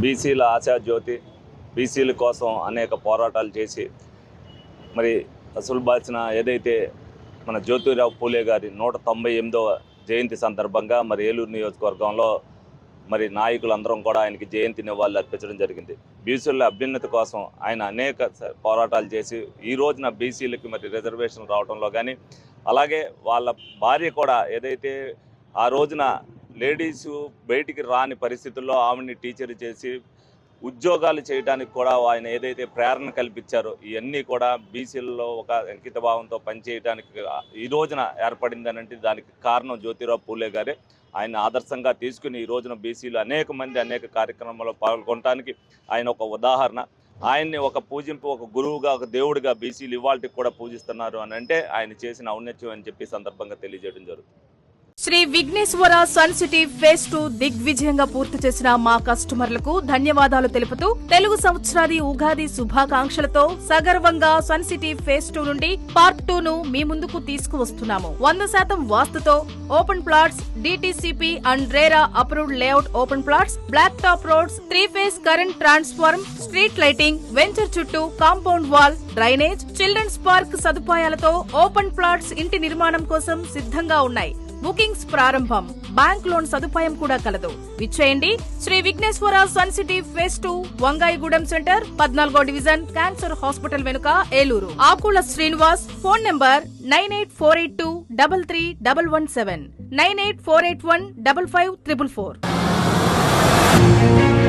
బీసీల ఆశా జ్యోతి, బీసీల కోసం అనేక పోరాటాలు చేసి మరి అసలు బాల్చిన ఏదైతే మన జ్యోతిరావు పూలే గారి 198వ జయంతి సందర్భంగా మరి ఏలూరు నియోజకవర్గంలో మరి నాయకులందరం కూడా ఆయనకి జయంతి నివాళులు అర్పించడం జరిగింది. బీసీల అభ్యున్నతి కోసం ఆయన అనేక పోరాటాలు చేసి ఈ రోజున బీసీలకి మరి రిజర్వేషన్ రావడంలో కానీ, అలాగే వాళ్ళ భార్య కూడా ఏదైతే ఆ రోజున లేడీసు బయటికి రాని పరిస్థితుల్లో ఆవిడని టీచర్ చేసి ఉద్యోగాలు చేయడానికి కూడా ఆయన ఏదైతే ప్రేరణ కల్పించారో ఇవన్నీ కూడా బీసీలలో ఒక అంకిత భావంతో పనిచేయడానికి ఈ రోజున ఏర్పడిందనంటే దానికి కారణం జ్యోతిరావు పూలే గారే. ఆయన ఆదర్శంగా తీసుకుని ఈ రోజున బీసీలు అనేక మంది అనేక కార్యక్రమాల్లో పాల్గొనడానికి ఆయన ఒక ఉదాహరణ. ఆయన్ని ఒక పూజింపు, ఒక గురువుగా, ఒక దేవుడిగా బీసీలు ఇవాళకి కూడా పూజిస్తున్నారు అని అంటే ఆయన చేసిన ఔన్నత్యం అని చెప్పి సందర్భంగా తెలియజేయడం జరుగుతుంది. Shri Vighneshwara sun city phase 2 దిగ్విజయంగా పూర్తి చేసిన మా కస్టమర్లకు ధన్యవాదాలు తెలుపుతూ తెలుగు సంవత్సరాది ఉగాది శుభాకాంక్షలతో సగర్వంగా సన్ సిటీ ఫేజ్ 2 నుండి పార్ట్ 2 ను మీ ముందుకు తీసుకువస్తున్నాము. 100% వాస్తుతో open plots, DTCP and RERA approved layout open plots, black top roads, 3-phase current transform, street lighting, venture చుట్టూ compound wall, drainage, children's park సదుపాయాలతో ఓపెన్ ప్లాట్స్ ఇంటి నిర్మాణం కోసం సిద్ధంగా ఉన్నాయి. బుకింగ్స్ ప్రారంభం. బ్యాంక్ లోన్ సదుపాయం కూడా కలదు. విచ్చేయండి Shri Vighneshwara sun city phase 2, Vangayigudem centre, 14వ డివిజన్, క్యాన్సర్ హాస్పిటల్ వెనుక, ఏలూరు. ఆకుల శ్రీనివాస్. Phone number 9848233117, 9848155444.